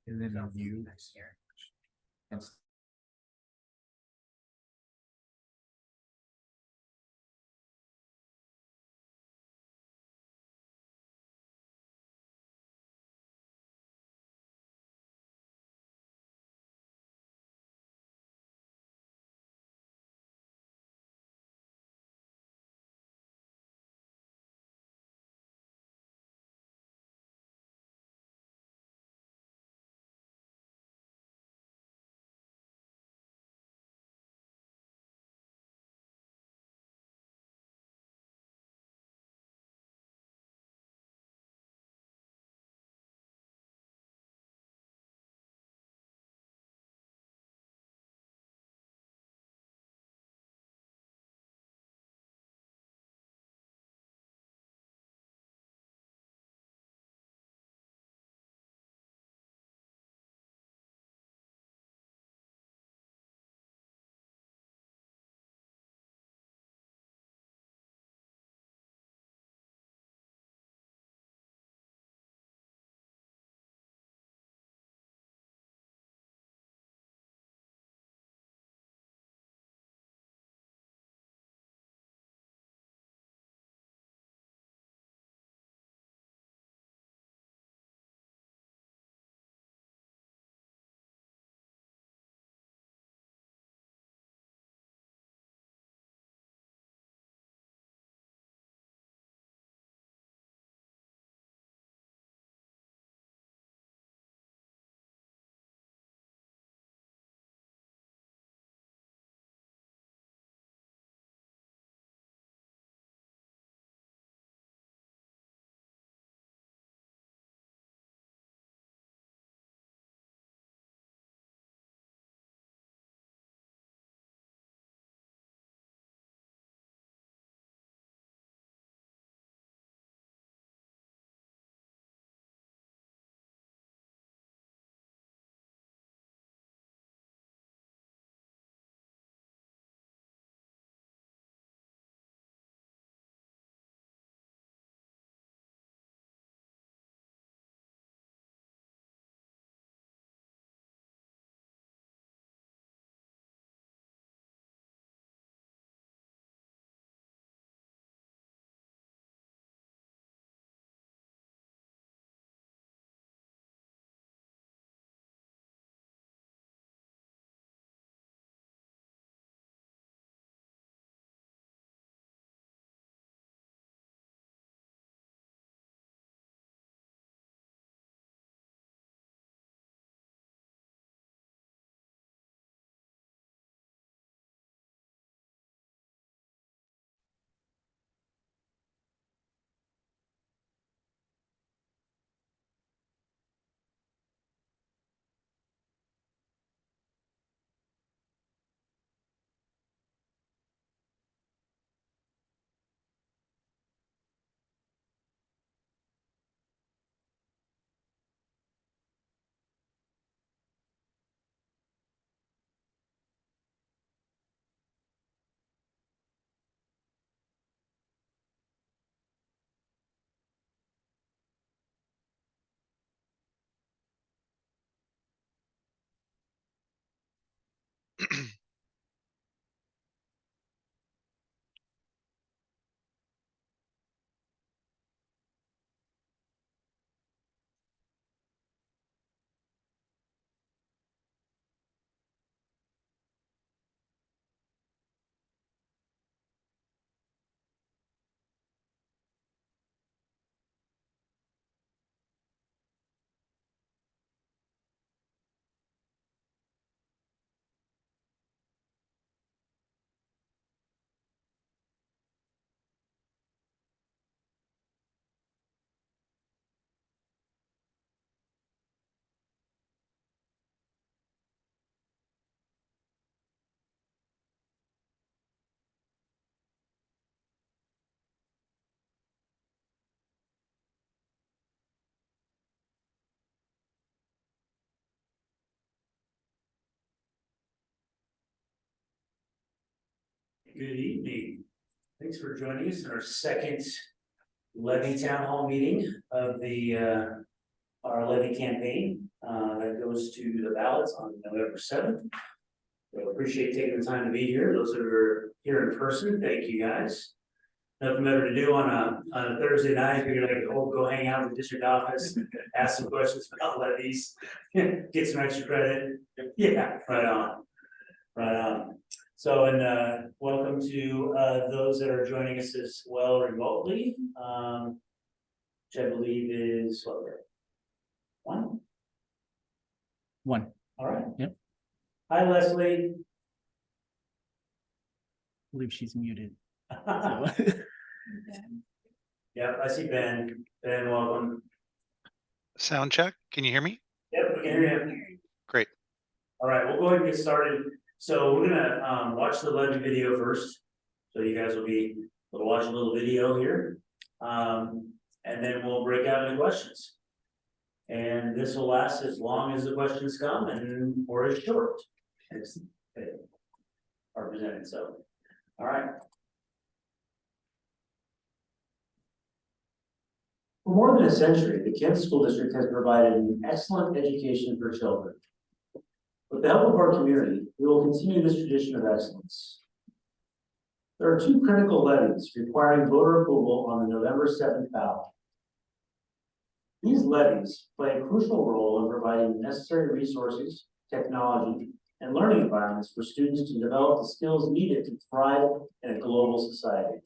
And then review. Good evening. Thanks for joining us in our second Levy Town Hall meeting of the our levy campaign, that goes to the ballots on November 7th. We appreciate taking the time to be here. Those that are here in person, thank you guys. Nothing better to do on a Thursday night. You're gonna go hang out in the district office, ask some questions about levies, get some extra credit. Yeah, right on, right on. So, and welcome to those that are joining us as well remotely, which I believe is what we're one. All right. Yep. Hi, Leslie. I believe she's muted. Yep, I see Ben. Ben, welcome. Sound check. Can you hear me? Yep, we can hear you. Great. All right, we'll go ahead and get started. So we're gonna watch the levy video first. So you guys will watch a little video here. And then we'll break out into questions. And this will last as long as the questions come or as short as they are presented. So, all right. For more than a century, the Kent School District has provided an excellent education for children. With the help of our community, we will continue this tradition of excellence. There are two critical levies requiring voter approval on the November 7th ballot. These levies play a crucial role in providing the necessary resources, technology, and learning environments for students to develop the skills needed to thrive in a global society.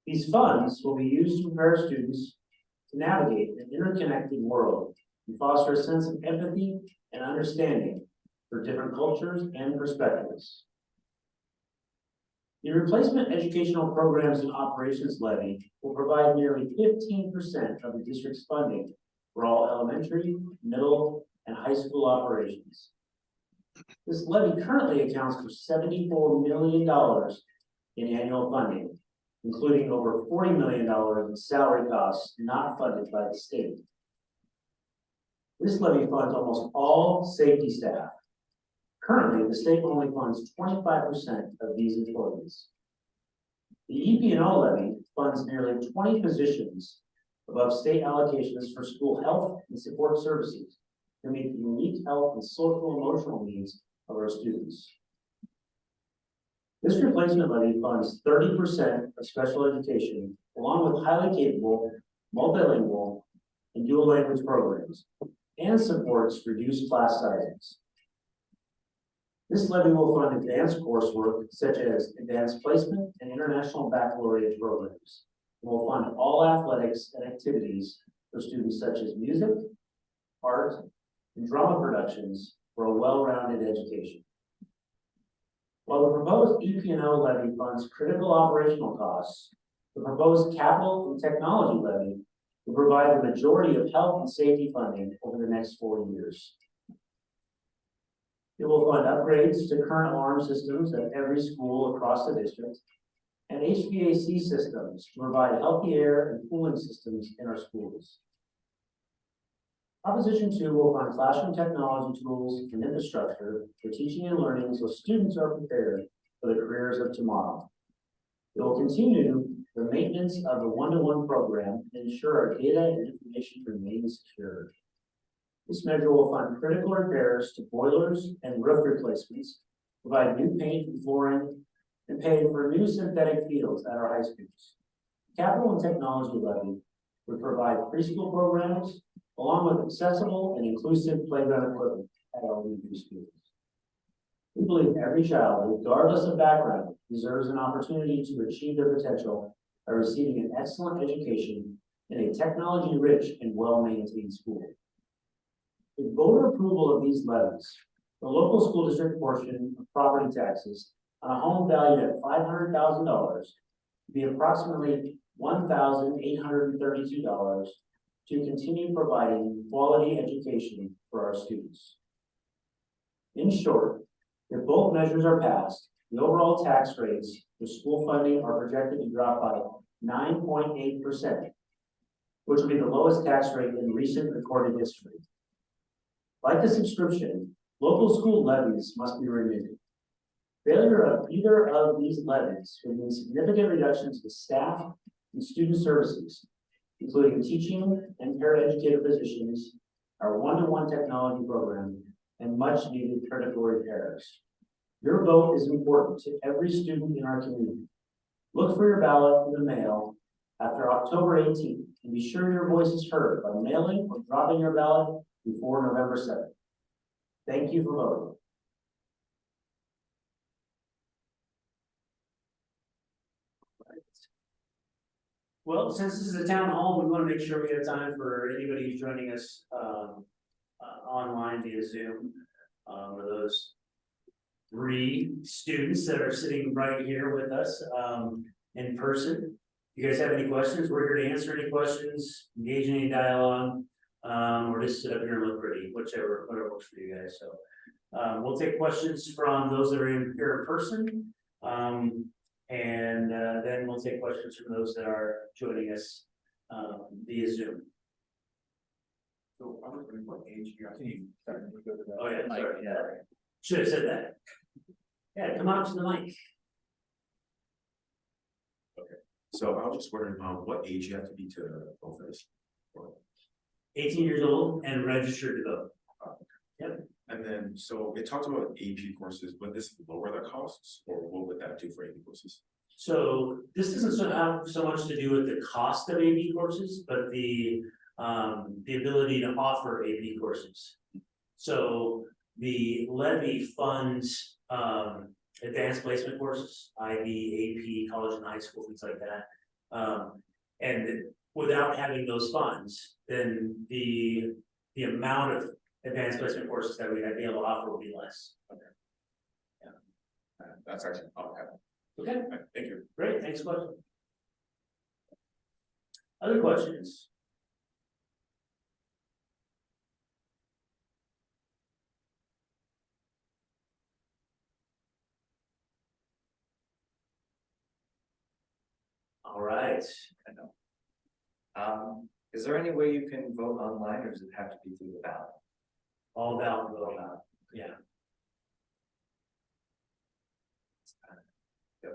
These funds will be used to prepare students to navigate an interconnected world and foster a sense of empathy and understanding for different cultures and perspectives. The Replacement Educational Programs and Operations Levy will provide nearly 15% of the district's funding for all elementary, middle, and high school operations. This levy currently accounts for $74 million in annual funding, including over $40 million in salary costs not funded by the state. This levy funds almost all safety staff. Currently, the state only funds 25% of these employees. The EP&O levy funds nearly 20 positions above state allocations for school health and support services to meet the unique health and social emotional needs of our students. This replacement levy funds 30% of special education, along with highly capable, multilingual, and dual language programs, and supports reduced class sizes. This levy will fund advanced coursework such as advanced placement and international baccalaureate programs. It will fund all athletics and activities for students such as music, art, and drama productions for a well-rounded education. While the proposed EP&O levy funds critical operational costs, the proposed capital and technology levy will provide the majority of health and safety funding over the next 4 years. It will fund upgrades to current alarm systems at every school across the district and HVAC systems to provide healthy air and cooling systems in our schools. Proposition 2 will fund classroom technology tools and infrastructure for teaching and learning so students are prepared for the careers of tomorrow. It will continue the maintenance of the one-to-one program and ensure our data and information remains secure. This measure will fund critical repairs to boilers and roof replacements, provide new paint and flooring, and pay for new synthetic fields at our high schools. Capital and technology levy would provide preschool programs, along with accessible and inclusive playground equipment at elementary schools. We believe every child, regardless of background, deserves an opportunity to achieve their potential by receiving an excellent education in a technology-rich and well-maintained school. With voter approval of these levies, the local school district portion of property taxes on a home valued at $500,000 would be approximately $1,832 to continue providing quality education for our students. In short, if both measures are passed, the overall tax rates for school funding are projected to drop by 9.8%, which will be the lowest tax rate in recent recorded history. Like the subscription, local school levies must be renewed. Failure of either of these levies would mean significant reductions to staff and student services, including teaching and paraeducator positions, our one-to-one technology program, and much needed critical repairs. Your vote is important to every student in our community. Look for your ballot in the mail after October 18th, and be sure your voice is heard by mailing or dropping your ballot before November 7th. Thank you for voting. Well, since this is a town hall, we want to make sure we have time for anybody who's joining us online via Zoom. For those 3 students that are sitting right here with us in person. You guys have any questions? We're here to answer any questions, engage in any dialogue, or just sit up here and look pretty, whatever works for you guys. So we'll take questions from those that are here in person. And then we'll take questions from those that are joining us via Zoom. So I was wondering what age you, I think you started to go to that. Oh yeah, mic, sorry. yeah. Should have said that. Yeah, come on up to the mic. So I was just wondering, what age you have to be to vote for this? 18 years old and registered to vote. And then, so it talked about AP courses, would this lower the costs, or what would that do for AP courses? So this doesn't have so much to do with the cost of AP courses, but the ability to offer AP courses. So the Levy funds advanced placement courses, IB, AP, college and high school, things like that. And without having those funds, then the amount of advanced placement courses that we'd be able to offer would be less. That's actually, okay. Okay, Thank you. great, next question. Other questions? All right. Is there any way you can vote online, or does it have to be through the ballot? All ballot vote, yeah.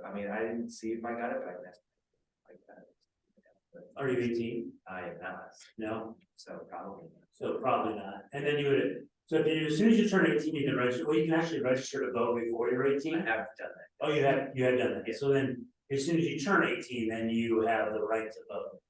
I mean, I didn't see if I got it, but I missed it like that. Are you 18? I am not, No, so probably not. so probably not. And then you would, so if you, as soon as you turn 18, you can register, well, you can actually register to vote before you're 18. I have done that. Oh, you have done that. Yeah. So then, as soon as you turn 18, then you have the right to vote.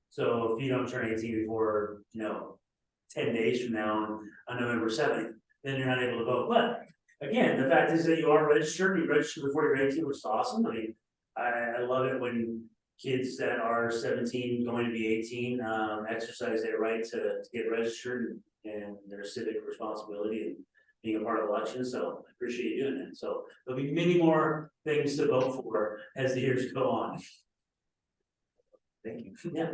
So if you don't turn 18 before, 10 days from now on November 7th, then you're not able to vote. But again, the fact is that you are registered, you registered before you're 18, which is awesome. I mean, I love it when kids that are 17 going to be 18 exercise their right to get registered and their civic responsibility and being a part of the election. So I appreciate you doing that. So there'll be many more things to vote for as the years go on. Thank you. Yeah.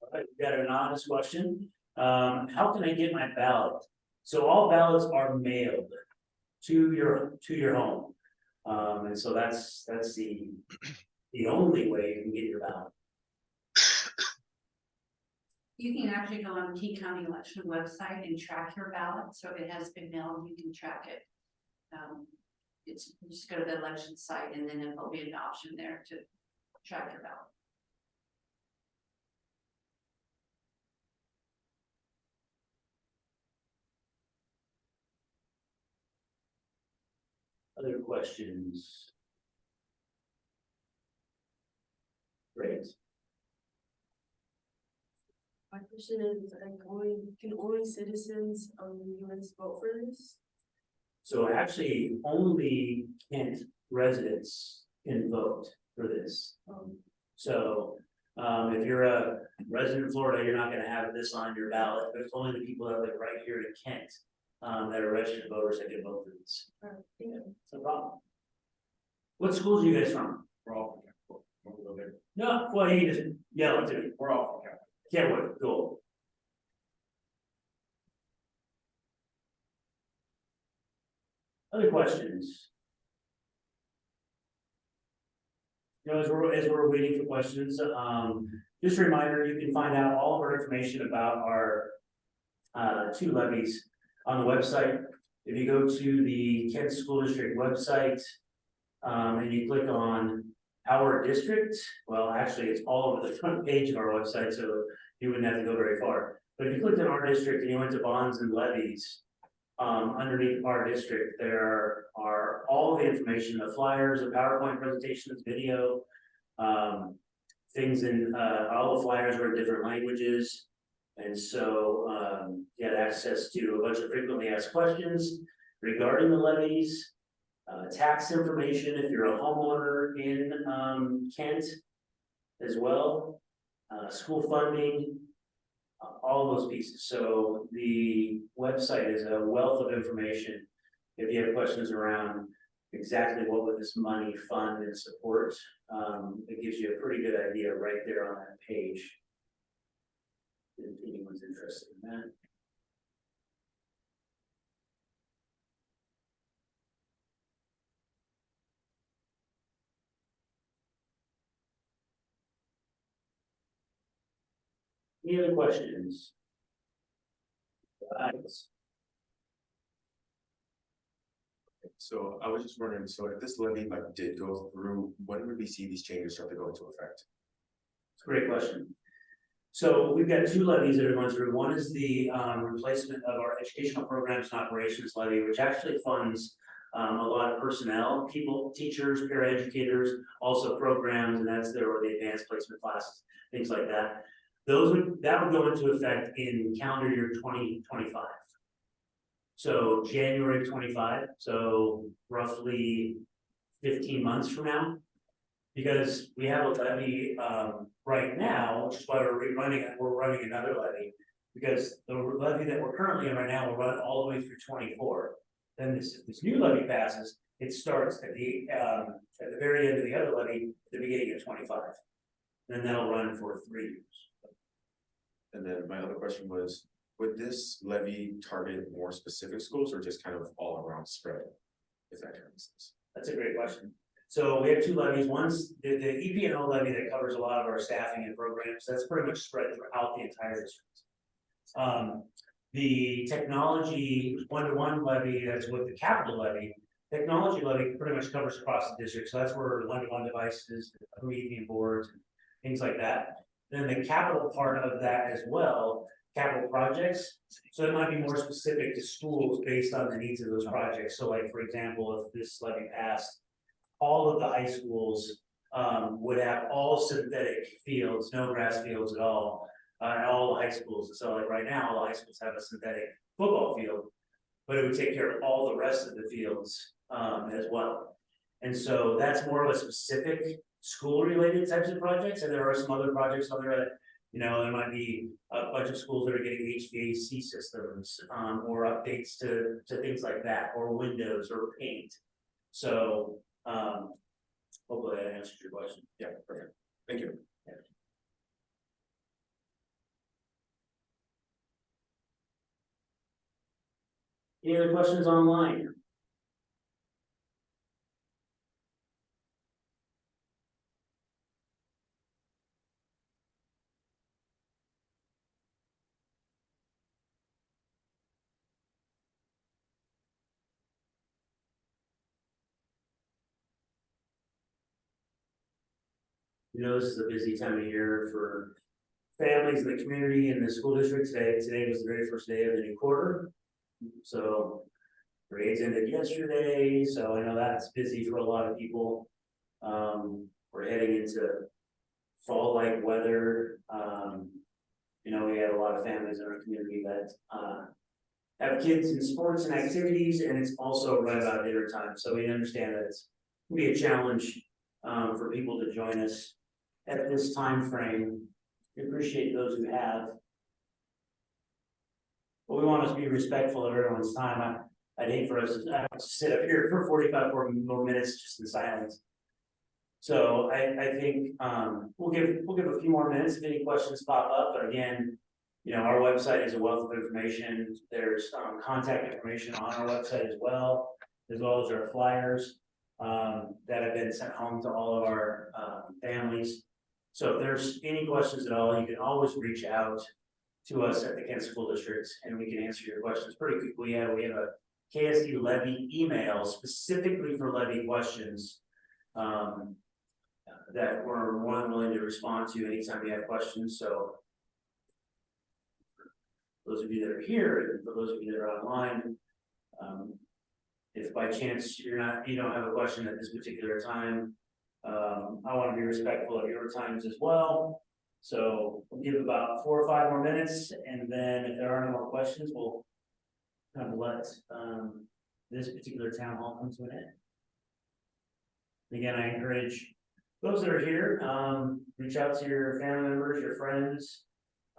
All right, we got an honest question. How can I get my ballot? So all ballots are mailed to your home. And so that's the only way you can get your ballot. You can actually go on Key County Election website and track your ballot, so if it has been mailed, you can track it. It's you just go to the election site and then there'll be an option there to track your ballot. Other questions? Great. My question is, can only citizens of the US vote for this? So actually, only Kent residents can vote for this. So if you're a resident of Florida, you're not gonna have this on your ballot, but it's only the people that live right here in Kent that are registered voters that can vote for this. It's no problem. What schools are you guys from? We're all from Catholic. No, well, you can just yell it to me. We're all from Catholic. Can't wait, cool. Other questions? As we're waiting for questions, just a reminder, you can find out all of our information about our 2 levies on the website. If you go to the Kent School District website, And you click on our district, well, actually, it's all over the front page of our website, so you wouldn't have to go very far. But if you clicked on our district and you went to bonds and levies, underneath our district, there are all the information, the flyers, the PowerPoint presentations, video, things in, all the flyers are in different languages. And so, you had access to a bunch of frequently asked questions regarding the levies, tax information if you're a homeowner in, Kent as well, school funding, all those pieces. So the website is a wealth of information. If you have questions around exactly what would this money fund and support, it gives you a pretty good idea right there on that page. If anyone's interested in that. Any other questions? So I was just wondering, so if this levy like did go through, when would we see these changes start to go into effect? It's a great question. So we've got two levies that are going through. One is the replacement of our educational programs and operations levy, which actually funds a lot of personnel, people, teachers, paraeducators, also programs, and that's their the advanced placement classes, things like that. That would go into effect in calendar year 2025. So January 25, so roughly 15 months from now. Because we have a levy right now, which is why we're running another levy. Because the levy that we're currently in right now will run all the way through 24. Then this new levy passes, it starts at the very end of the other levy, at the beginning of 25. Then that'll run for 3 years. And then my other question was, would this levy target more specific schools or just kind of all around spread? If that makes sense. That's a great question. So we have two levies. One's the EP&O levy that covers a lot of our staffing and programs. That's pretty much spread throughout the entire district. The technology one-to-one levy, that's with the capital levy. Technology levy pretty much covers across the district. So that's where one-to-one devices, meeting boards, and things like that. Then the capital part of that as well, capital projects. So it might be more specific to schools based on the needs of those projects. So like, for example, if this levy passed, all of the high schools would have all synthetic fields, no grass fields at all the high schools. So like right now, all the high schools have a synthetic football field, but it would take care of all the rest of the fields as well. And so that's more of a specific school related types of projects. And there are some other projects on there that, you know, there might be a bunch of schools that are getting HVAC systems or updates to things like that, or windows or paint. So hopefully that answers your question. Yeah, perfect. Thank you. Yeah. Any other questions online? You know, this is a busy time of year for families in the community and the school district. Today was the very first day of the new quarter. So grades ended yesterday, so I know that's busy for a lot of people. We're heading into fall-like weather. You know, we have a lot of families in our community that have kids in sports and activities, and it's also right about dinner time. So we understand that it's gonna be a challenge for people to join us at this time frame. We appreciate those who have. But we want to be respectful of everyone's time. I'd hate for us to sit up here for 45 more minutes just in silence. So I think we'll give a few more minutes if any questions pop up. But again, you know, our website is a wealth of information. There's contact information on our website as well as our flyers that have been sent home to all of our families. So if there's any questions at all, you can always reach out to us at the Kent School District and we can answer your questions pretty quickly. We have a KSD levy email specifically for levy questions that we're more than willing to respond to anytime you have questions, so. Those of you that are here, and for those of you that are online, if by chance you don't have a question at this particular time, I want to be respectful of your times as well. So we'll give about 4 or 5 more minutes, and then if there are no more questions, we'll kind of let this particular town hall come to an end. Again, I encourage those that are here, reach out to your family members, your friends,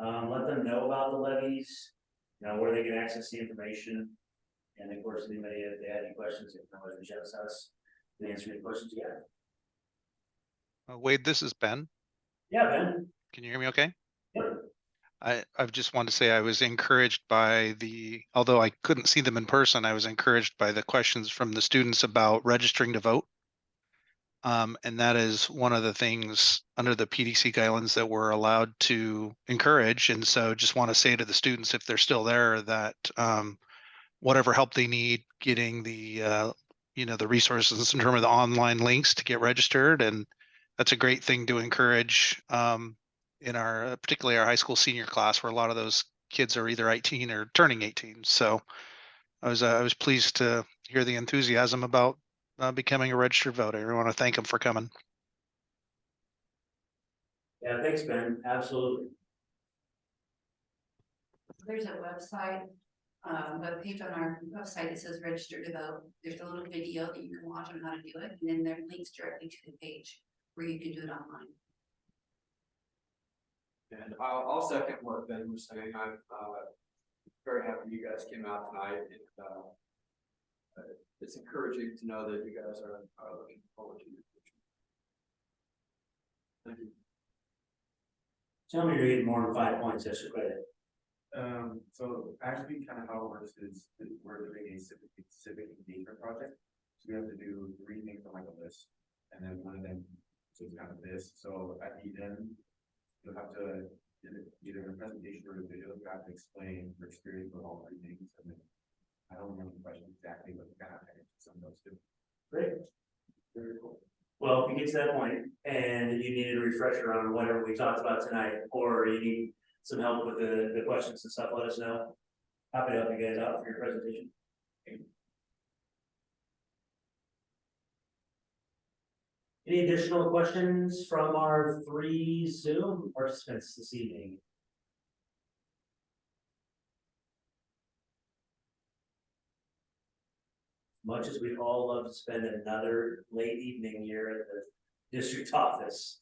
let them know about the levies, where they can access the information. And of course, anybody, if they have any questions, they can always reach out to us and answer any questions you have. Wade, this is Ben. Yeah, Ben. Can you hear me okay? Yep. I've just wanted to say I was encouraged by although I couldn't see them in person, I was encouraged by the questions from the students about registering to vote. And that is one of the things under the PDC guidelines that we're allowed to encourage. And so just want to say to the students, if they're still there, that whatever help they need getting the resources in terms of the online links to get registered. And that's a great thing to encourage in our, particularly our high school senior class, where a lot of those kids are either 18 or turning 18. So I was pleased to hear the enthusiasm about becoming a registered voter. I want to thank them for coming. Yeah, thanks, Ben. Absolutely. There's a website, webpage on our website that says register to vote. There's a little video that you can watch on how to do it, and then there are links directly to the page where you can do it online. And I'll second what Ben was saying. I'm very happy you guys came out tonight, and it's encouraging to know that you guys are looking forward to your future. Thank you. Tell me you're getting more than 5 points extra credit. So actually kind of how it works is that we're doing a civic engagement project. So we have to do 3 things on like a list, and then one of them is kind of this. So at the end, you'll have to either in a presentation or a video, you have to explain your experience with all 3 things. And then I don't remember the question exactly, but kind of some of those too. Great. Very cool. Well, if you get to that point and you need a refresher on whatever we talked about tonight, or you need some help with the questions and stuff, let us know. Happy to help you guys out for your presentation. Any additional questions from our 3 Zoom participants this evening? Much as we'd all love to spend another late evening here at the district office.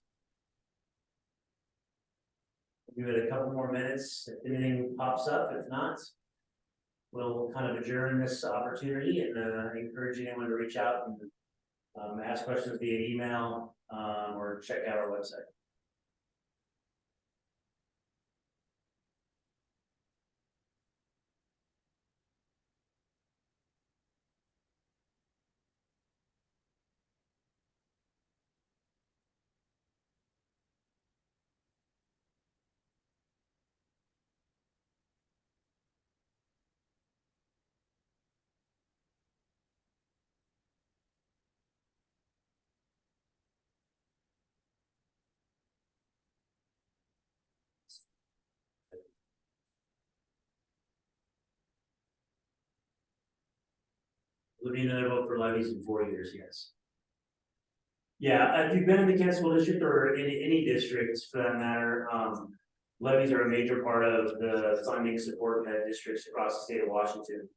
We'll give it a couple more minutes if anything pops up. If not, we'll kind of adjourn this opportunity and encourage anyone to reach out and ask questions via email or check out our website. Would be another vote for levies in 4 years, yes. Yeah, if you've been in the Kent School District or any districts for that matter, levies are a major part of the funding support that districts across the state of Washington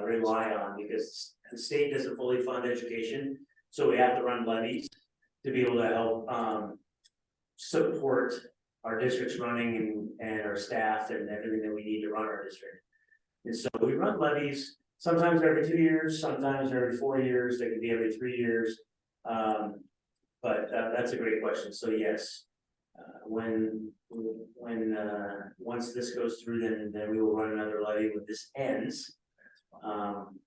rely on, because the state doesn't fully fund education. So we have to run levies to be able to help support our district's running and our staff and everything that we need to run our district. And so we run levies. Sometimes every 2 years, sometimes every 4 years, they can be every 3 years. But that's a great question. So yes, once this goes through, then we will run another levy when this ends. And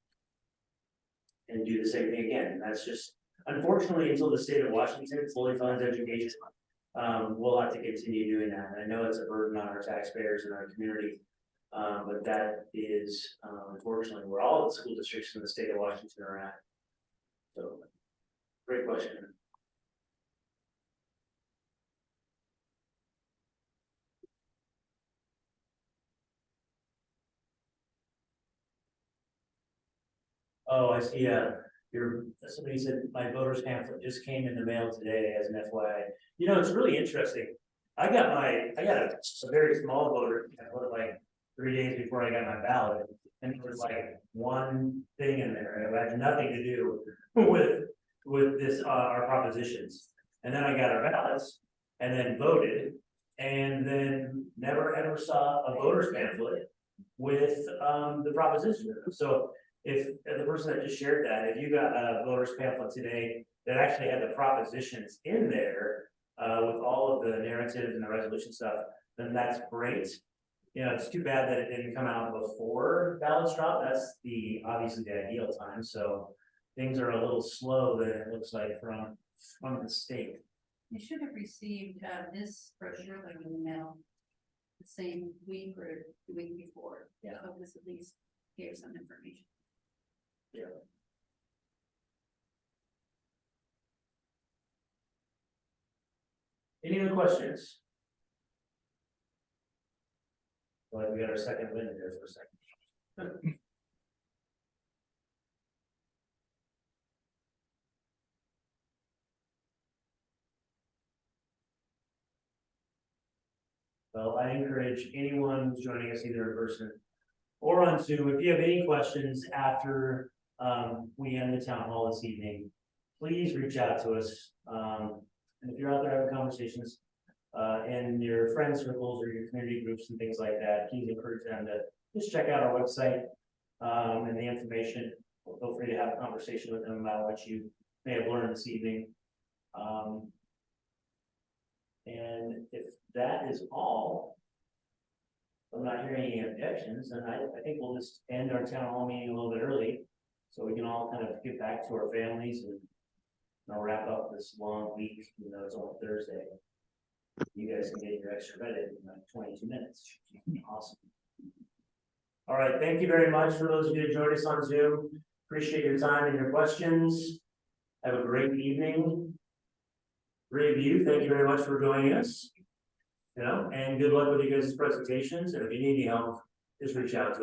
do the same thing again. That's just, unfortunately, until the state of Washington fully funds education, we'll have to continue doing that. And I know it's a burden on our taxpayers and our community. But that is unfortunately where all the school districts in the state of Washington are at. So, great question. Oh, I see, somebody said my voter's pamphlet just came in the mail today as an FYI. You know, it's really interesting. I got a very small voter pamphlet like 3 days before I got my ballot. And there was like one thing in there, and it had nothing to do with this, our propositions. And then I got our ballots and then voted, and then never ever saw a voter's pamphlet with, the proposition. So if the person that just shared that, if you got a voter's pamphlet today that actually had the propositions in there, with all of the narratives and the resolution stuff, then that's great. You know, it's too bad that it didn't come out before ballots drop. That's obviously the ideal time, so things are a little slow than it looks like from the state. You should have received this brochure like in the mail the same week or the week before. Yeah. So this at least gave some information. Yeah. Any other questions? Well, we got our second win there for a second. Well, I encourage anyone who's joining us either in person or on Zoom, if you have any questions after we end the town hall this evening, please reach out to us. And if you're out there having conversations in your friend circles or your community groups and things like that, please encourage them to just check out our website and the information. Feel free to have a conversation with them about what you may have learned this evening. And if that is all, I'm not hearing any objections, and I think we'll just end our town hall meeting a little bit early, so we can all kind of get back to our families and wrap up this long week, even though it's only Thursday. You guys can get your extra credit in like 22 minutes. Awesome. All right, thank you very much for those of you who joined us on Zoom. Appreciate your time and your questions. Have a great evening. Review, thank you very much for joining us. And good luck with you guys' presentations, and if you need any help, just reach out to us.